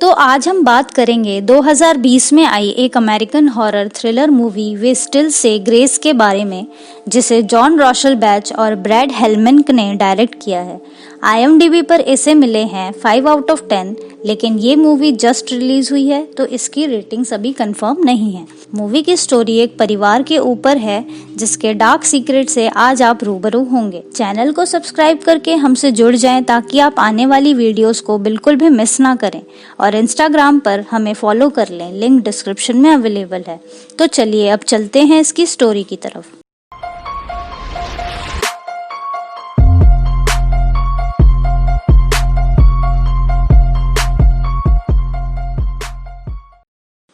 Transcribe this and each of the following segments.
तो आज हम बात करेंगे 2020 में आई एक अमेरिकन हॉरर थ्रिलर मूवी वे स्टिल से ग्रेस के बारे में, जिसे जॉन रॉशल बैच और ब्रैड हेलमैन ने डायरेक्ट किया है। IMDb पर इसे मिले हैं 5 आउट ऑफ 10, लेकिन ये मूवी जस्ट रिलीज हुई है तो इसकी रेटिंग्स अभी कंफर्म नहीं है। मूवी की स्टोरी एक परिवार के ऊपर है जिसके डार्क सीक्रेट से आज आप रूबरू होंगे। चैनल को सब्सक्राइब करके हमसे जुड़ जाएं ताकि आप आने वाली वीडियोस को बिल्कुल भी मिस ना करें, और इंस्टाग्राम पर हमें फॉलो कर लें, लिंक डिस्क्रिप्शन में अवेलेबल है। तो चलिए अब चलते हैं इसकी स्टोरी की तरफ।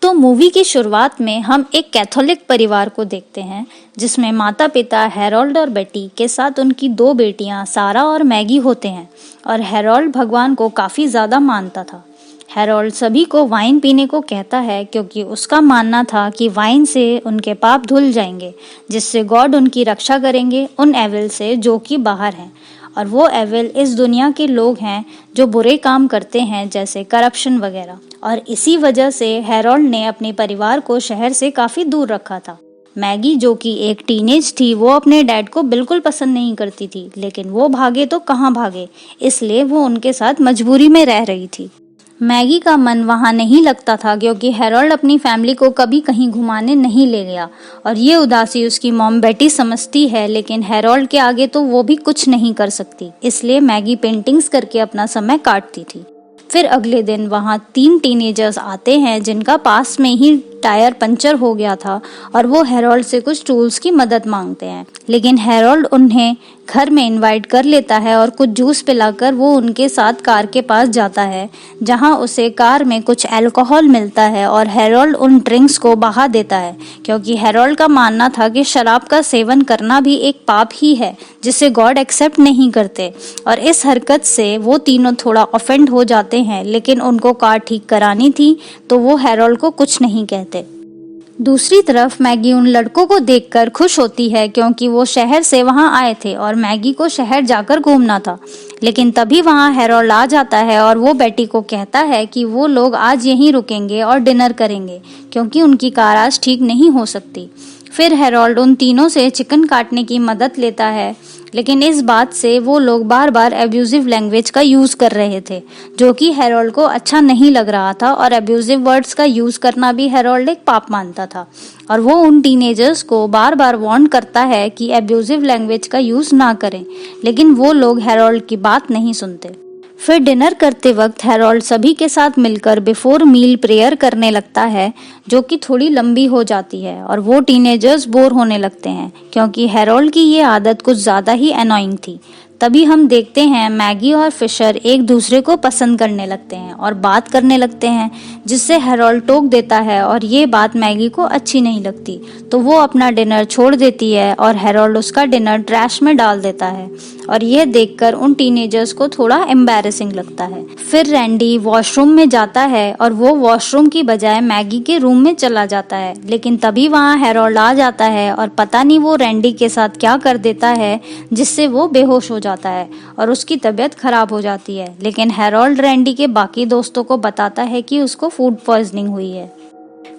तो मूवी की शुरुआत में हम एक कैथोलिक परिवार को देखते हैं जिसमें माता पिता हैरोल्ड और बेटी के साथ उनकी 2 बेटियां सारा और मैगी होते हैं। और हैरोल्ड भगवान को काफ़ी ज़्यादा मानता था। हैरोल्ड सभी को वाइन पीने को कहता है क्योंकि उसका मानना था कि वाइन से उनके पाप धुल जाएंगे, जिससे गॉड उनकी रक्षा करेंगे उन एविल से जो कि बाहर हैं। और वो एविल इस दुनिया के लोग हैं जो बुरे काम करते हैं, जैसे करप्शन वगैरह। और इसी वजह से हैरोल्ड ने अपने परिवार को शहर से काफ़ी दूर रखा था। मैगी जो कि एक टीनेज थी, वो अपने डैड को बिल्कुल पसंद नहीं करती थी, लेकिन वो भागे तो कहाँ भागे, इसलिए वो उनके साथ मजबूरी में रह रही थी। मैगी का मन वहाँ नहीं लगता था क्योंकि हैरोल्ड अपनी फैमिली को कभी कहीं घुमाने नहीं ले गया, और ये उदासी उसकी मॉम बेटी समझती है, लेकिन हैरोल्ड के आगे तो वो भी कुछ नहीं कर सकती, इसलिए मैगी पेंटिंग्स करके अपना समय काटती थी। फिर अगले दिन वहाँ 3 टीनेजर्स आते हैं जिनका पास में ही टायर पंचर हो गया था, और वो हैरोल्ड से कुछ टूल्स की मदद मांगते हैं। लेकिन हैरोल्ड उन्हें घर में इनवाइट कर लेता है और कुछ जूस पिलाकर वो उनके साथ कार के पास जाता है, जहां उसे कार में कुछ अल्कोहल मिलता है और हैरोल्ड उन ड्रिंक्स को बहा देता है, क्योंकि हैरोल्ड का मानना था कि शराब का सेवन करना भी एक पाप ही है जिसे गॉड एक्सेप्ट नहीं करते। और इस हरकत से वो तीनों थोड़ा ऑफेंड हो जाते हैं, लेकिन उनको कार ठीक करानी थी तो वो हैरोल्ड को कुछ नहीं कहते। दूसरी तरफ मैगी उन लड़कों को देखकर खुश होती है क्योंकि वो शहर से वहां आए थे और मैगी को शहर जाकर घूमना था। लेकिन तभी वहां हैरोल्ड आ जाता है और वो बेटी को कहता है कि वो लोग आज यहीं रुकेंगे और डिनर करेंगे क्योंकि उनकी कार आज ठीक नहीं हो सकती। फिर हैरोल्ड उन तीनों से चिकन काटने की मदद लेता है, लेकिन इस बात से वो लोग बार बार एब्यूजिव लैंग्वेज का यूज़ कर रहे थे, जो कि हैरोल्ड को अच्छा नहीं लग रहा था। और एब्यूजिव वर्ड्स का यूज़ करना भी हैरोल्ड एक पाप मानता था, और वो उन टीनेजर्स को बार बार वार्न करता है कि एब्यूजिव लैंग्वेज का यूज़ ना करें, लेकिन वो लोग हैरोल्ड की बात नहीं सुनते। फिर डिनर करते वक्त हैरोल्ड सभी के साथ मिलकर बिफोर मील प्रेयर करने लगता है, जो कि थोड़ी लंबी हो जाती है, और वो टीनेजर्स बोर होने लगते हैं क्योंकि हैरोल्ड की ये आदत कुछ ज़्यादा ही अनोइंग थी। तभी हम देखते हैं मैगी और फिशर एक दूसरे को पसंद करने लगते हैं और बात करने लगते हैं, जिससे हैरोल्ड टोक देता है और ये बात मैगी को अच्छी नहीं लगती, तो वो अपना डिनर छोड़ देती है और हैरोल्ड उसका डिनर ट्रैश में डाल देता है। और यह देखकर उन टीनेजर्स को थोड़ा एम्बैरेसिंग लगता है। फिर रैंडी वॉशरूम में जाता है और वो वॉशरूम की बजाय मैगी के रूम में चला जाता है, लेकिन तभी वहाँ हैरोल्ड आ जाता है और पता नहीं वो रैंडी के साथ क्या कर देता है, जिससे वो बेहोश हो जाता है और उसकी तबीयत खराब हो जाती है। लेकिन हैरोल्ड रैंडी के बाकी दोस्तों को बताता है कि उसको फूड पॉइजनिंग हुई है।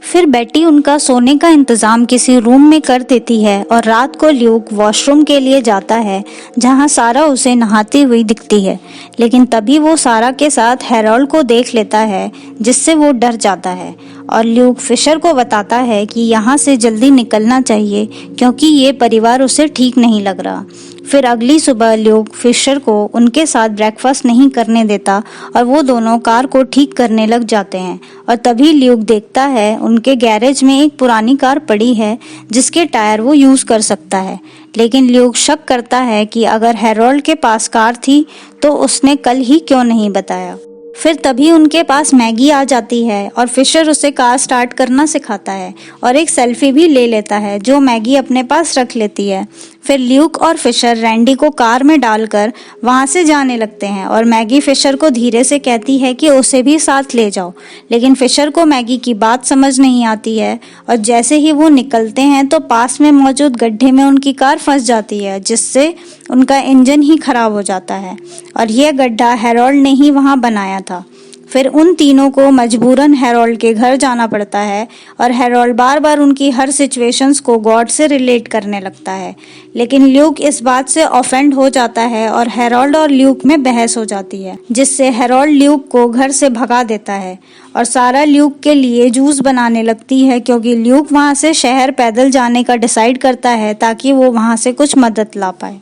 फिर बेटी उनका सोने का इंतजाम किसी रूम में कर देती है और रात को ल्यूक वॉशरूम के लिए जाता है, जहां सारा उसे नहाती हुई दिखती है। लेकिन तभी वो सारा के साथ हैरोल्ड को देख लेता है, जिससे वो डर जाता है और ल्यूक फिशर को बताता है कि यहाँ से जल्दी निकलना चाहिए क्योंकि ये परिवार उसे ठीक नहीं लग रहा। फिर अगली सुबह ल्यूक फिशर को उनके साथ ब्रेकफास्ट नहीं करने देता और वो दोनों कार को ठीक करने लग जाते हैं। और तभी ल्यूक देखता है उनके गैरेज में एक पुरानी कार पड़ी है जिसके टायर वो यूज़ कर सकता है। लेकिन ल्यूक शक करता है कि अगर हैरोल्ड के पास कार थी तो उसने कल ही क्यों नहीं बताया। फिर तभी उनके पास मैगी आ जाती है और फिशर उसे कार स्टार्ट करना सिखाता है और एक सेल्फी भी ले लेता है जो मैगी अपने पास रख लेती है। फिर ल्यूक और फिशर रैंडी को कार में डालकर वहां से जाने लगते हैं और मैगी फिशर को धीरे से कहती है कि उसे भी साथ ले जाओ, लेकिन फिशर को मैगी की बात समझ नहीं आती है और जैसे ही वो निकलते हैं तो पास में मौजूद गड्ढे में उनकी कार फंस जाती है, जिससे उनका इंजन ही खराब हो जाता है और यह गड्ढा हैरोल्ड ने ही वहां बनाया था। फिर उन तीनों को मजबूरन हैरोल्ड के घर जाना पड़ता है और हैरोल्ड बार बार उनकी हर सिचुएशंस को गॉड से रिलेट करने लगता है। लेकिन ल्यूक इस बात से ऑफेंड हो जाता है और हैरोल्ड और ल्यूक में बहस हो जाती है, जिससे हैरोल्ड ल्यूक को घर से भगा देता है और सारा ल्यूक के लिए जूस बनाने लगती है, क्योंकि ल्यूक वहां से शहर पैदल जाने का डिसाइड करता है ताकि वो वहां से कुछ मदद ला पाए।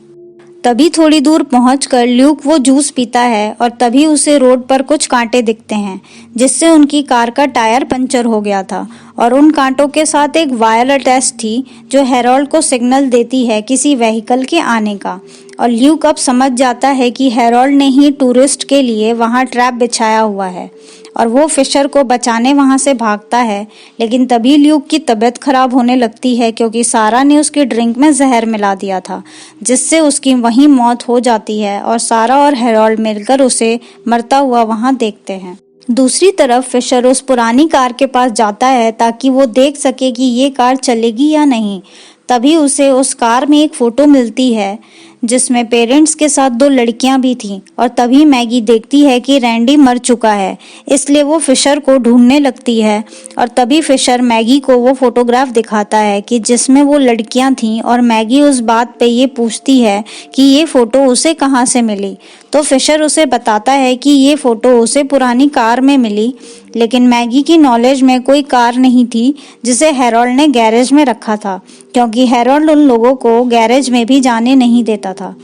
तभी थोड़ी दूर पहुंचकर ल्यूक वो जूस पीता है और तभी उसे रोड पर कुछ कांटे दिखते हैं, जिससे उनकी कार का टायर पंचर हो गया था और उन कांटों के साथ एक वायर अटैच थी जो हैरोल्ड को सिग्नल देती है किसी व्हीकल के आने का। और ल्यूक अब समझ जाता है कि हैरोल्ड ने ही टूरिस्ट के लिए वहां ट्रैप बिछाया हुआ है और वो फिशर को बचाने वहां से भागता है। लेकिन तभी ल्यूक की तबीयत खराब होने लगती है, क्योंकि सारा ने उसकी ड्रिंक में जहर मिला दिया था, जिससे उसकी वहीं मौत हो जाती है और सारा और हैरोल्ड मिलकर उसे मरता हुआ वहां देखते हैं। दूसरी तरफ फिशर उस पुरानी कार के पास जाता है ताकि वो देख सके कि ये कार चलेगी या नहीं। तभी उसे उस कार में एक फोटो मिलती है जिसमें पेरेंट्स के साथ 2 लड़कियां भी थीं और तभी मैगी देखती है कि रैंडी मर चुका है, इसलिए वो फिशर को ढूंढने लगती है और तभी फिशर मैगी को वो फोटोग्राफ दिखाता है कि जिसमें वो लड़कियां थीं और मैगी उस बात पे ये पूछती है कि ये फोटो उसे कहाँ से मिली। तो फिशर उसे बताता है कि ये फोटो उसे पुरानी कार में मिली, लेकिन मैगी की नॉलेज में कोई कार नहीं थी जिसे हैरोल्ड ने गैरेज में रखा था, क्योंकि हैरोल्ड उन लोगों को गैरेज में भी जाने नहीं देता था।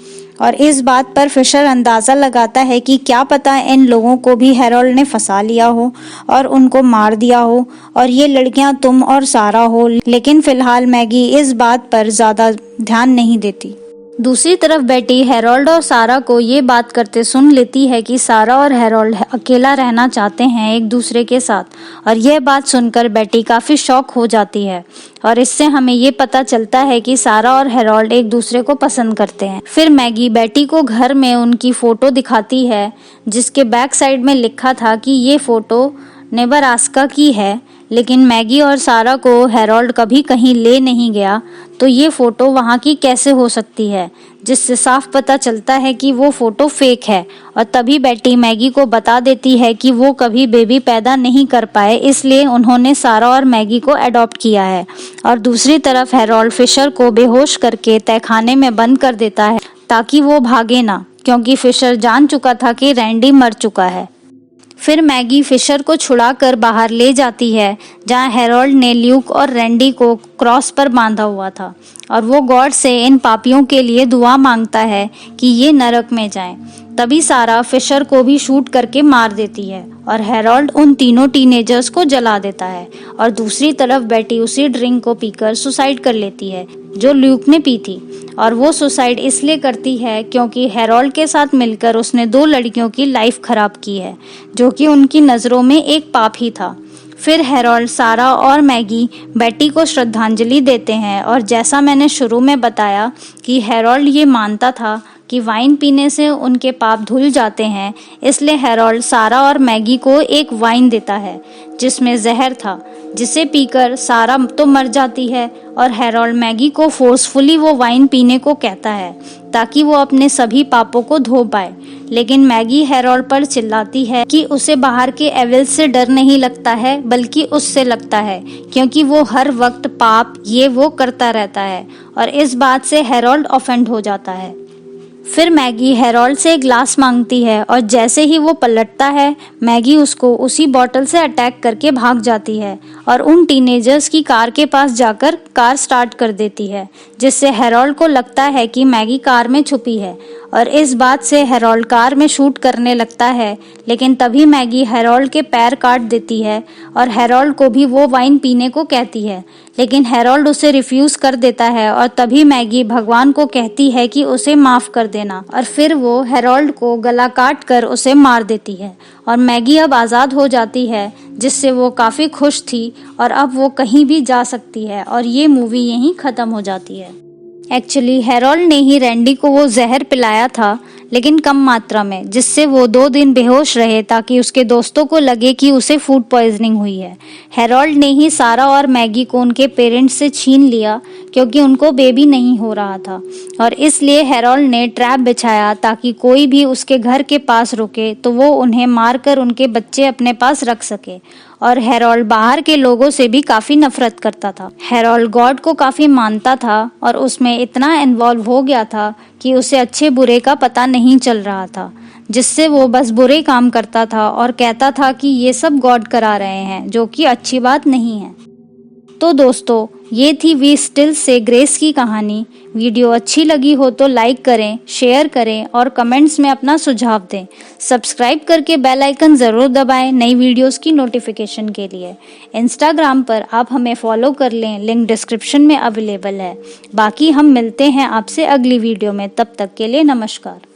और इस बात पर फिशर अंदाजा लगाता है कि क्या पता इन लोगों को भी हैरोल्ड ने फंसा लिया हो और उनको मार दिया हो और ये लड़कियां तुम और सारा हो। लेकिन फिलहाल मैगी इस बात पर ज्यादा ध्यान नहीं देती। दूसरी तरफ बेटी हैरोल्ड और सारा को ये बात करते सुन लेती है कि सारा और हैरोल्ड अकेला रहना चाहते हैं एक दूसरे के साथ, और यह बात सुनकर बेटी काफी शॉक हो जाती है और इससे हमें ये पता चलता है कि सारा और हैरोल्ड एक दूसरे को पसंद करते हैं। फिर मैगी बेटी को घर में उनकी फोटो दिखाती है जिसके बैक साइड में लिखा था कि ये फोटो नेब्रास्का की है, लेकिन मैगी और सारा को हैरोल्ड कभी कहीं ले नहीं गया, तो ये फोटो वहाँ की कैसे हो सकती है, जिससे साफ पता चलता है कि वो फोटो फेक है। और तभी बेटी मैगी को बता देती है कि वो कभी बेबी पैदा नहीं कर पाए, इसलिए उन्होंने सारा और मैगी को अडॉप्ट किया है। और दूसरी तरफ हैरोल्ड फिशर को बेहोश करके तहखाने में बंद कर देता है ताकि वो भागे ना, क्योंकि फिशर जान चुका था कि रैंडी मर चुका है। फिर मैगी फिशर को छुड़ाकर बाहर ले जाती है जहां हैरोल्ड ने ल्यूक और रैंडी को क्रॉस पर बांधा हुआ था और वो गॉड से इन पापियों के लिए दुआ मांगता है कि ये नरक में जाएं। तभी सारा फिशर को भी शूट करके मार देती है और हैरोल्ड उन तीनों टीनेजर्स को जला देता है। और दूसरी तरफ बेटी उसी ड्रिंक को पीकर सुसाइड कर लेती है जो ल्यूक ने पी थी, और वो सुसाइड इसलिए करती है क्योंकि हैरोल्ड के साथ मिलकर उसने 2 लड़कियों की लाइफ खराब की है, जो कि उनकी नज़रों में एक पाप ही था। फिर हैरोल्ड, सारा और मैगी बेटी को श्रद्धांजलि देते हैं और जैसा मैंने शुरू में बताया कि हैरोल्ड ये मानता था कि वाइन पीने से उनके पाप धुल जाते हैं, इसलिए हैरोल्ड सारा और मैगी को एक वाइन देता है जिसमें जहर था, जिसे पीकर सारा तो मर जाती है और हैरोल्ड मैगी को फोर्सफुली वो वाइन पीने को कहता है ताकि वो अपने सभी पापों को धो पाए। लेकिन मैगी हैरोल्ड पर चिल्लाती है कि उसे बाहर के एविल से डर नहीं लगता है, बल्कि उससे लगता है, क्योंकि वो हर वक्त पाप ये वो करता रहता है, और इस बात से हैरोल्ड ऑफेंड हो जाता है। फिर मैगी हैरोल्ड से एक ग्लास मांगती है और जैसे ही वो पलटता है मैगी उसको उसी बॉटल से अटैक करके भाग जाती है और उन टीनेजर्स की कार के पास जाकर कार स्टार्ट कर देती है, जिससे हैरोल्ड को लगता है कि मैगी कार में छुपी है और इस बात से हैरोल्ड कार में शूट करने लगता है। लेकिन तभी मैगी हैरोल्ड के पैर काट देती है और हैरोल्ड को भी वो वाइन पीने को कहती है, लेकिन हैरोल्ड उसे रिफ्यूज कर देता है और तभी मैगी भगवान को कहती है कि उसे माफ कर देना, और फिर वो हैरोल्ड को गला काट कर उसे मार देती है और मैगी अब आज़ाद हो जाती है, जिससे वो काफ़ी खुश थी और अब वो कहीं भी जा सकती है और ये मूवी यहीं ख़त्म हो जाती है। एक्चुअली हैरोल्ड ने ही रैंडी को वो जहर पिलाया था, लेकिन कम मात्रा में, जिससे वो 2 दिन बेहोश रहे ताकि उसके दोस्तों को लगे कि उसे फूड पॉइजनिंग हुई है। हैरोल्ड ने ही सारा और मैगी को उनके पेरेंट्स से छीन लिया क्योंकि उनको बेबी नहीं हो रहा था और इसलिए हैरोल्ड ने ट्रैप बिछाया ताकि कोई भी उसके घर के पास रुके तो वो उन्हें मारकर उनके बच्चे अपने पास रख सके। और हैरोल्ड बाहर के लोगों से भी काफी नफरत करता था। हैरोल्ड गॉड को काफी मानता था और उसमें इतना इन्वॉल्व हो गया था कि उसे अच्छे बुरे का पता नहीं चल रहा था, जिससे वो बस बुरे काम करता था और कहता था कि ये सब गॉड करा रहे हैं, जो कि अच्छी बात नहीं है। तो दोस्तों, ये थी वी स्टिल से ग्रेस की कहानी। वीडियो अच्छी लगी हो तो लाइक करें, शेयर करें और कमेंट्स में अपना सुझाव दें। सब्सक्राइब करके बेल आइकन ज़रूर दबाएं नई वीडियोस की नोटिफिकेशन के लिए। इंस्टाग्राम पर आप हमें फॉलो कर लें, लिंक डिस्क्रिप्शन में अवेलेबल है। बाकी हम मिलते हैं आपसे अगली वीडियो में, तब तक के लिए नमस्कार।